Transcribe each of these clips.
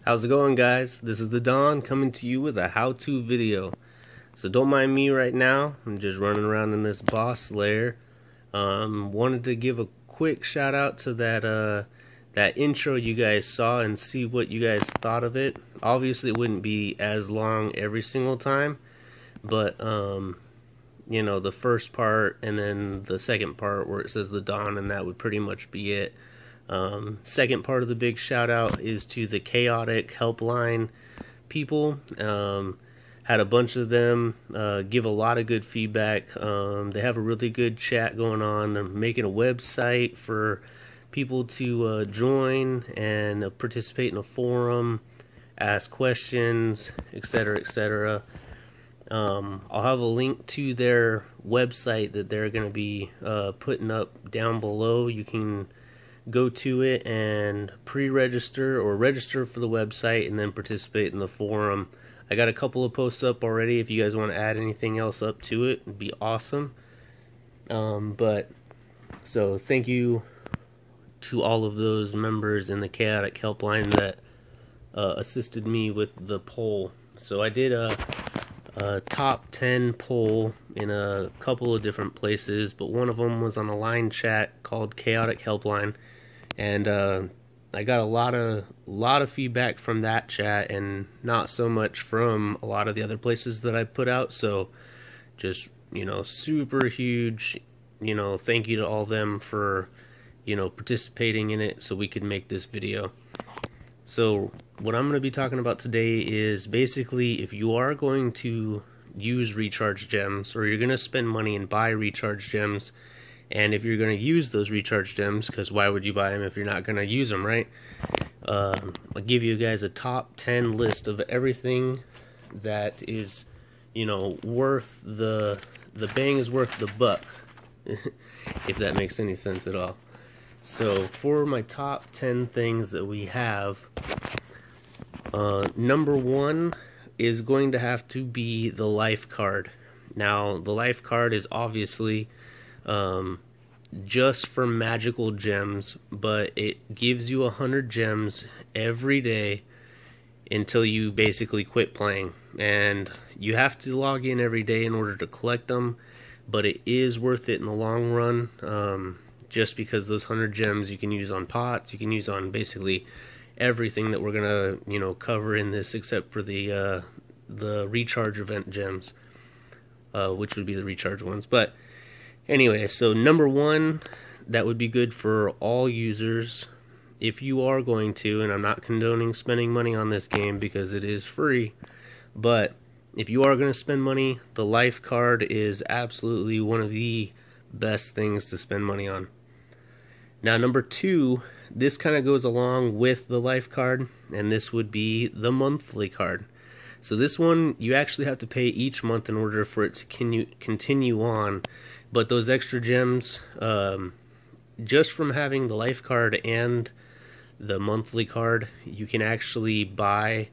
How's it going, guys? This is TheDon coming to you with a how-to video. So don't mind me right now. I'm just running around in this boss lair. Wanted to give a quick shout out to that intro you guys saw and see what you guys thought of it. Obviously, it wouldn't be as long every single time, but you know, the first part and then the second part where it says TheDon, and that would pretty much be it. Second part of the big shout out is to the Chaotic helpline people. Had a bunch of them give a lot of good feedback. They have a really good chat going on. They're making a website for people to join and participate in a forum, ask questions, etc., etc. I'll have a link to their website that they're going to be putting up down below. You can go to it and pre-register or register for the website and then participate in the forum. I got a couple of posts up already. If you guys want to add anything else up to it, it'd be awesome. So thank you to all of those members in the Chaotic helpline that assisted me with the poll. So I did a top 10 poll in a couple of different places, but one of them was on a line chat called Chaotic Helpline, and I got a lot of feedback from that chat, and not so much from a lot of the other places that I put out. So just, you know, super huge, you know, thank you to all of them for, you know, participating in it so we could make this video. So what I'm going to be talking about today is basically if you are going to use recharge gems, or you're going to spend money and buy recharge gems, and if you're going to use those recharge gems, because why would you buy them if you're not going to use them, right? I'll give you guys a top 10 list of everything that is, you know, worth the bang is worth the buck, if that makes any sense at all. So for my top 10 things that we have, number one is going to have to be the life card. Now, the life card is obviously just for magical gems, but it gives you 100 gems every day until you basically quit playing. And you have to log in every day in order to collect them, but it is worth it in the long run. Just because those 100 gems you can use on pots, you can use on basically everything that we're gonna, you know, cover in this, except for the recharge event gems, which would be the recharge ones. But anyway, so number one, that would be good for all users if you are going to, and I'm not condoning spending money on this game because it is free, but if you are going to spend money, the life card is absolutely one of the best things to spend money on. Now, number two, this kind of goes along with the life card, and this would be the monthly card. So this one, you actually have to pay each month in order for it to continue on, but those extra gems, just from having the life card and the monthly card, you can actually buy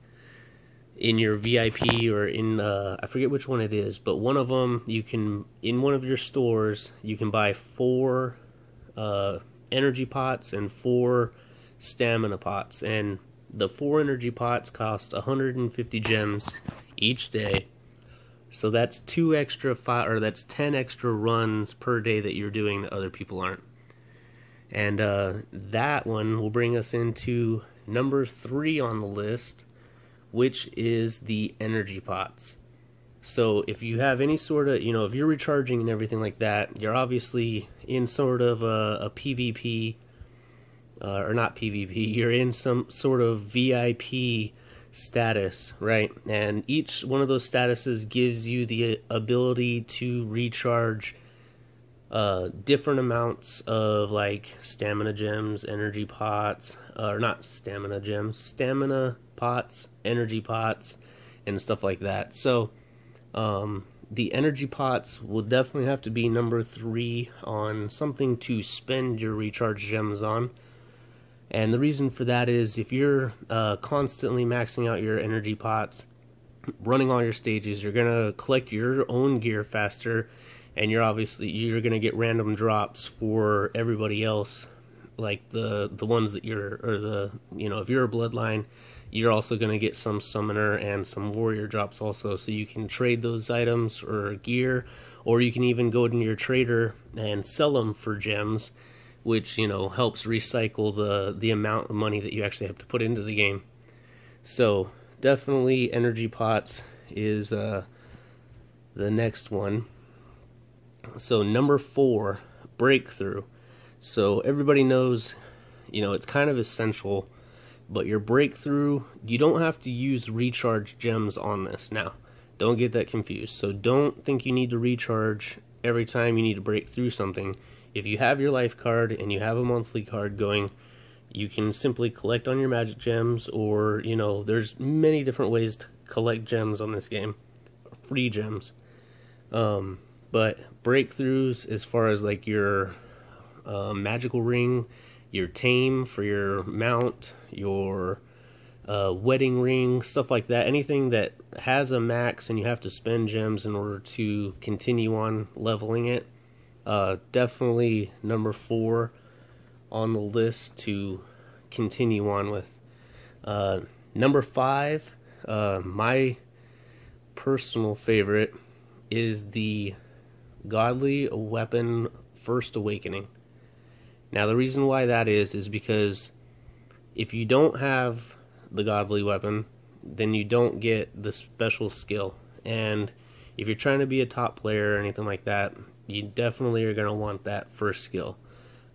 in your VIP or in, I forget which one it is, but one of them, you can, in one of your stores, you can buy 4 energy pots and 4 stamina pots, and the 4 energy pots cost 150 gems each day. So that's 10 extra runs per day that you're doing that other people aren't. And that one will bring us into number 3 on the list, which is the energy pots. So if you have any sort of, you know, if you're recharging and everything like that, you're obviously in sort of a PvP, or not PvP, you're in some sort of VIP status, right? And each one of those statuses gives you the ability to recharge different amounts of, like, stamina gems, energy pots, or not stamina gems, stamina pots, energy pots, and stuff like that. So the energy pots will definitely have to be number 3 on something to spend your recharge gems on. And the reason for that is if you're constantly maxing out your energy pots, running all your stages, you're going to collect your own gear faster, and you're going to get random drops for everybody else, like the ones that you're, or the, you know, if you're a bloodline, you're also going to get some summoner and some warrior drops also, so you can trade those items or gear, or you can even go to your trader and sell them for gems, which, you know, helps recycle the amount of money that you actually have to put into the game. So definitely energy pots is the next one. So number 4, breakthrough. So everybody knows, you know, it's kind of essential, but your breakthrough, you don't have to use recharge gems on this. Now, don't get that confused. So don't think you need to recharge every time you need to break through something. If you have your life card and you have a monthly card going, you can simply collect on your magic gems, or, you know, there's many different ways to collect gems on this game, free gems. But breakthroughs, as far as like your magical ring, your tame for your mount, your wedding ring, stuff like that, anything that has a max and you have to spend gems in order to continue on leveling it, definitely number 4 on the list to continue on with. Number 5, my personal favorite, is the Godly Weapon First Awakening. Now, the reason why that is because if you don't have the Godly Weapon, then you don't get the special skill. And if you're trying to be a top player or anything like that, you definitely are going to want that first skill.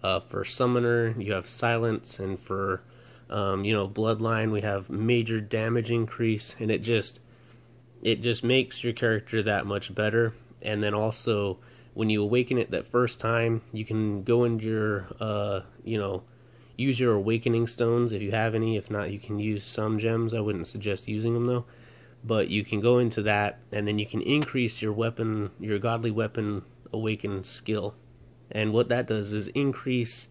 For Summoner, you have Silence, and for you know, Bloodline, we have major damage increase, and it just makes your character that much better. And then also, when you awaken it that first time, you can go into your, you know, use your awakening stones if you have any. If not, you can use some gems. I wouldn't suggest using them though. But you can go into that, and then you can increase your weapon, your Godly Weapon Awaken skill. And what that does is increase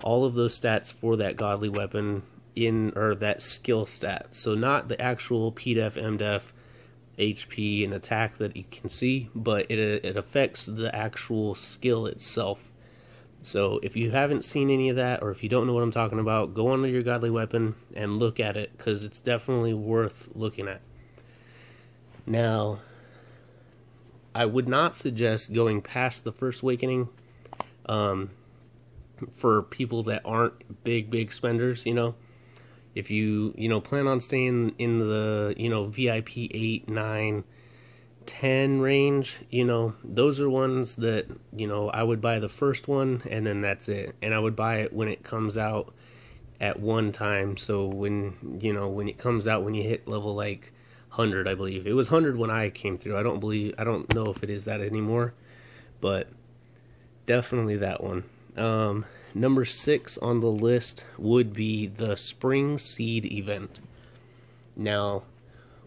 all of those stats for that Godly Weapon or that skill stat. So not the actual PDEF, MDEF, HP, and attack that you can see, but it affects the actual skill itself. So if you haven't seen any of that, or if you don't know what I'm talking about, go onto your Godly Weapon and look at it, because it's definitely worth looking at. Now, I would not suggest going past the First Awakening for people that aren't big spenders, you know. If you plan on staying in the, you know, VIP 8, 9, 10 range, you know, those are ones that, you know, I would buy the first one, and then that's it. And I would buy it when it comes out at one time. So when, you know, when it comes out, when you hit level like 100, I believe. It was 100 when I came through. I don't know if it is that anymore, but definitely that one. Number 6 on the list would be the Spring Seed event. Now,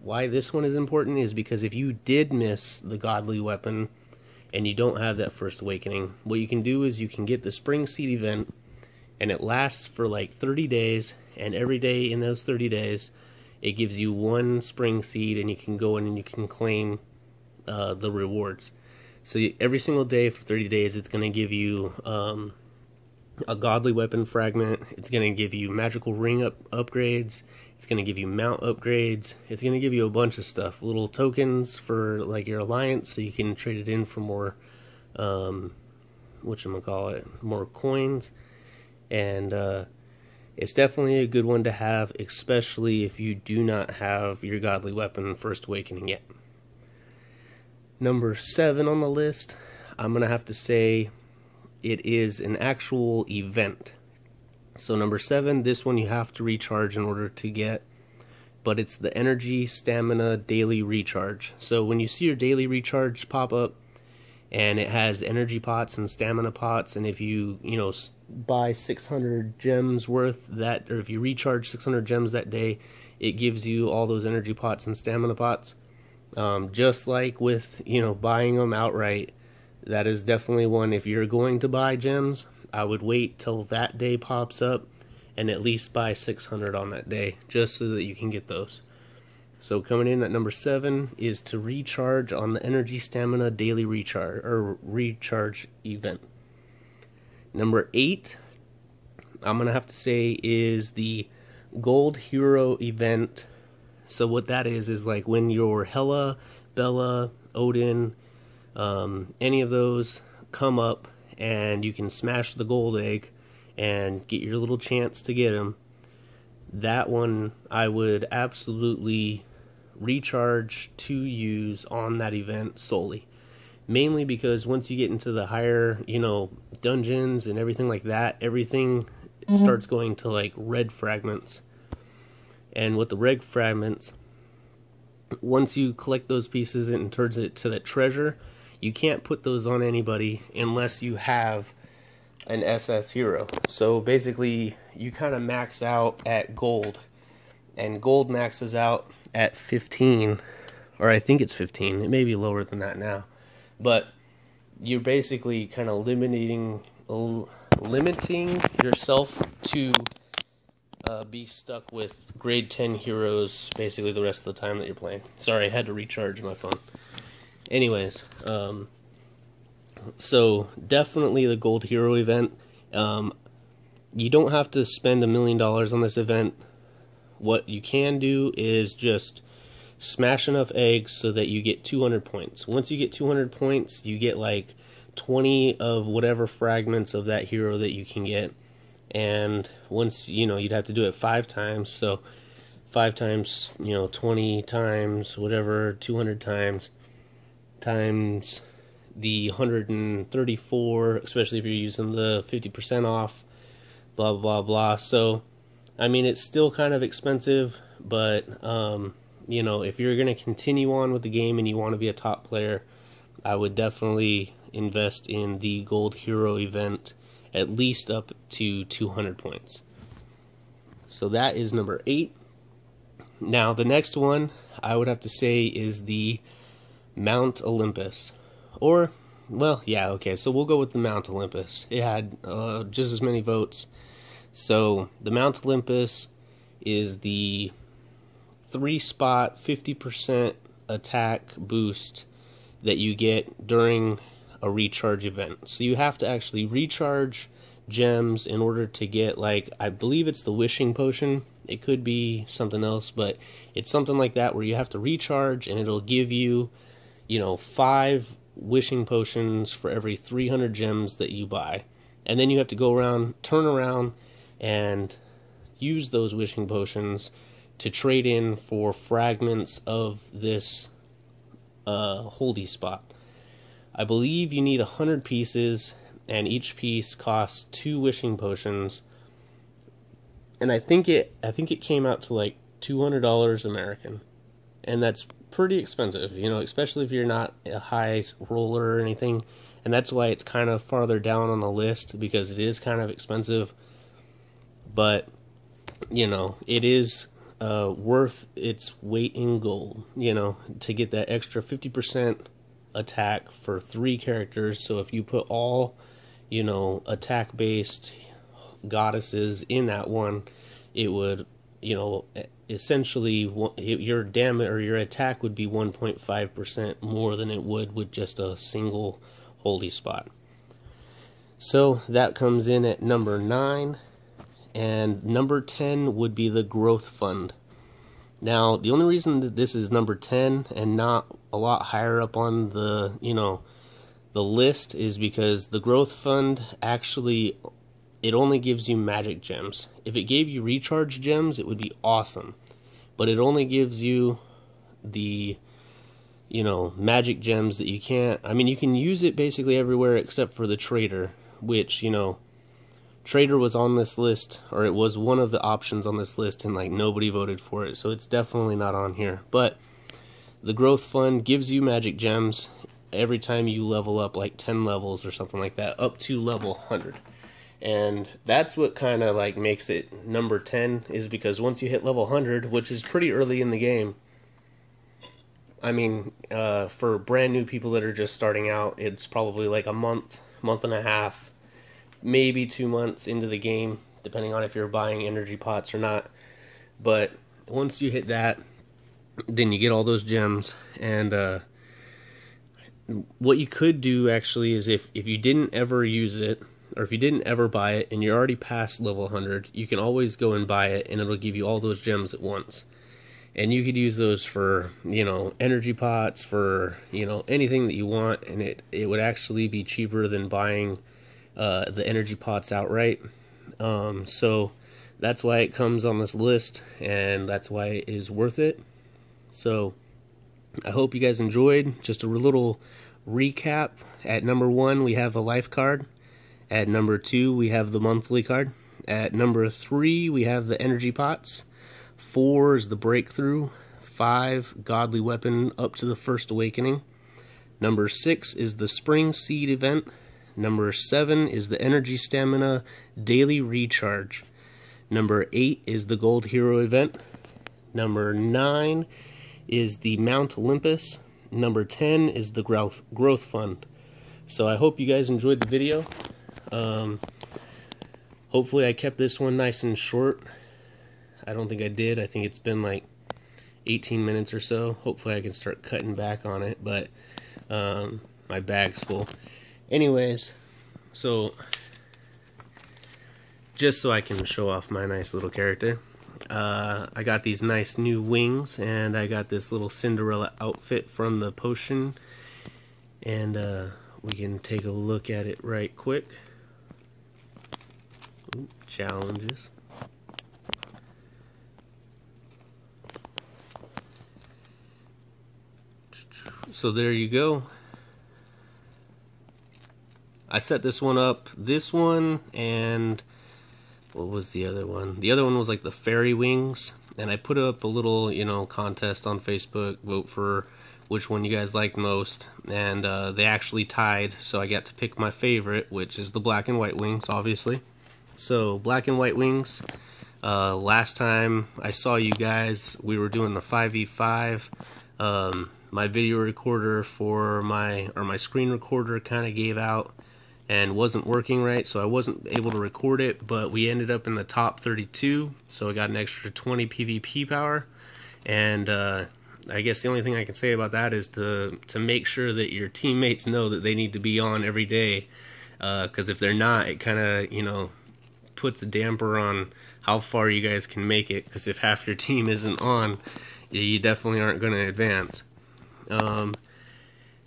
why this one is important is because if you did miss the Godly Weapon and you don't have that First Awakening, what you can do is you can get the Spring Seed event, and it lasts for like 30 days, and every day in those 30 days, it gives you 1 Spring Seed, and you can go in and you can claim the rewards. So every single day for 30 days, it's going to give you a Godly Weapon fragment. It's going to give you magical ring upgrades. It's going to give you mount upgrades. It's going to give you a bunch of stuff. Little tokens for like your alliance, so you can trade it in for more, more coins. And it's definitely a good one to have, especially if you do not have your Godly Weapon First Awakening yet. Number 7 on the list, I'm going to have to say it is an actual event. So number 7, this one you have to recharge in order to get, but it's the Energy Stamina Daily Recharge. So when you see your daily recharge pop up, and it has energy pots and stamina pots, and if you buy 600 gems worth that, or if you recharge 600 gems that day, it gives you all those energy pots and stamina pots. Just like with buying them outright, that is definitely one. If you're going to buy gems, I would wait till that day pops up and at least buy 600 on that day, just so that you can get those. So coming in at number 7 is to recharge on the Energy Stamina Daily Recharge event. Number 8, I'm going to have to say, is the Gold Hero event. So what that is like when your Hela, Bella, Odin, any of those come up, and you can smash the gold egg and get your little chance to get them. That one I would absolutely recharge to use on that event solely. Mainly because once you get into the higher, dungeons and everything like that, everything starts going to like red fragments. And with the red fragments, once you collect those pieces and turns it to that treasure, you can't put those on anybody unless you have an SS hero. So basically, you kind of max out at gold, and gold maxes out at 15, or I think it's 15. It may be lower than that now, but you're basically kind of limiting yourself to be stuck with grade 10 heroes basically the rest of the time that you're playing. Sorry, I had to recharge my phone. Anyways, so definitely the gold hero event. You don't have to spend $1 million on this event. What you can do is just smash enough eggs so that you get 200 points. Once you get 200 points, you get like 20 of whatever fragments of that hero that you can get. And once, you'd have to do it 5 times. So 5 times, 20 times, whatever, 200 times the 134, especially if you're using the 50% off, blah, blah, blah. So, I mean, it's still kind of expensive, but, if you're going to continue on with the game and you want to be a top player, I would definitely invest in the Gold Hero event, at least up to 200 points. So that is number 8. Now, the next one, I would have to say, is the Mount Olympus. Or, well, yeah, okay, so we'll go with the Mount Olympus. It had just as many votes. So, the Mount Olympus is the 3-spot, 50% attack boost that you get during a recharge event. So you have to actually recharge gems in order to get, like, I believe it's the wishing potion. It could be something else, but it's something like that where you have to recharge and it'll give you, 5 wishing potions for every 300 gems that you buy. And then you have to go around, turn around, and use those wishing potions to trade in for fragments of this holy spot. I believe you need 100 pieces, and each piece costs 2 wishing potions. And I think it came out to like $200 American, and that's pretty expensive, especially if you're not a high roller or anything. And that's why it's kind of farther down on the list, because it is kind of expensive. But it is worth its weight in gold, to get that extra 50% attack for 3 characters. So if you put all, attack-based goddesses in that one, it would, essentially your damage or your attack would be 1.5% more than it would with just a single holy spot. So that comes in at number 9. And number 10 would be the Growth Fund. Now, the only reason that this is number 10 and not a lot higher up on the, the list is because the Growth Fund actually, it only gives you magic gems. If it gave you recharge gems, it would be awesome. But it only gives you the, magic gems that you can't, you can use it basically everywhere except for the trader, which, Trader was on this list, or it was one of the options on this list, and like nobody voted for it, so it's definitely not on here. But the Growth Fund gives you magic gems every time you level up like 10 levels or something like that, up to level 100. And that's what kind of like makes it number 10, is because once you hit level 100, which is pretty early in the game, for brand new people that are just starting out, it's probably like a month and a half, maybe 2 months into the game, depending on if you're buying energy pots or not. But once you hit that, then you get all those gems. And what you could do actually is if you didn't ever use it, or if you didn't ever buy it and you're already past level 100, you can always go and buy it, and it'll give you all those gems at once. And you could use those for, energy pots, for, anything that you want, and it would actually be cheaper than buying the energy pots outright. So that's why it comes on this list, and that's why it is worth it. So I hope you guys enjoyed. Just a little recap. At number 1, we have a life card. At number 2, we have the monthly card. At number 3, we have the energy pots. 4 is the breakthrough. 5, godly weapon up to the first awakening. Number 6 is the spring seed event. Number 7 is the energy stamina daily recharge. Number 8 is the gold hero event. Number 9 is the Mount Olympus. Number 10 is the growth fund. So I hope you guys enjoyed the video. Hopefully I kept this one nice and short. I don't think I did. I think it's been like 18 minutes or so. Hopefully I can start cutting back on it, but my bag's full. Anyways, so just so I can show off my nice little character, I got these nice new wings, and I got this little Cinderella outfit from the potion, and we can take a look at it right quick. Ooh, challenges. So there you go. I set this one up, and what was the other one? The other one was like the fairy wings, and I put up a little, contest on Facebook, vote for which one you guys liked most, and they actually tied, so I got to pick my favorite, which is the black and white wings, obviously. So, black and white wings, last time I saw you guys, we were doing the 5v5, my video recorder for my screen recorder kind of gave out and wasn't working right, so I wasn't able to record it, but we ended up in the top 32, so I got an extra 20 PvP power, and I guess the only thing I can say about that is to make sure that your teammates know that they need to be on every day, because if they're not, it kind of, puts a damper on how far you guys can make it, because if half your team isn't on, you definitely aren't going to advance.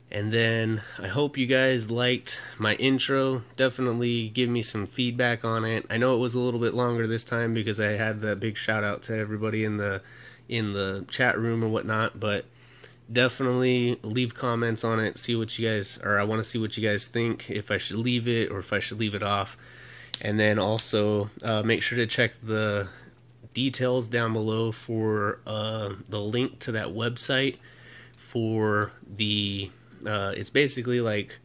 And then I hope you guys liked my intro. Definitely give me some feedback on it. I know it was a little bit longer this time because I had that big shout out to everybody in the chat room and whatnot, but definitely leave comments on it. See what you guys, or I want to see what you guys think, if I should leave it or if I should leave it off. And then also make sure to check the details down below for the link to that website for the it's basically like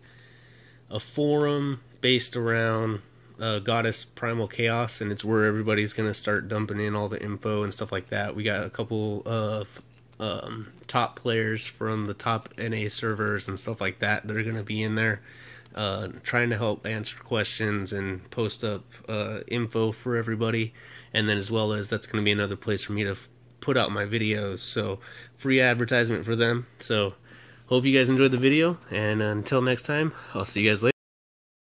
a forum based around Goddess Primal Chaos, and it's where everybody's going to start dumping in all the info and stuff like that. We got a couple of top players from the top NA servers and stuff like that that are going to be in there trying to help answer questions and post up info for everybody. And then as well as that's going to be another place for me to put out my videos, so free advertisement for them. So hope you guys enjoyed the video, and until next time, I'll see you guys later.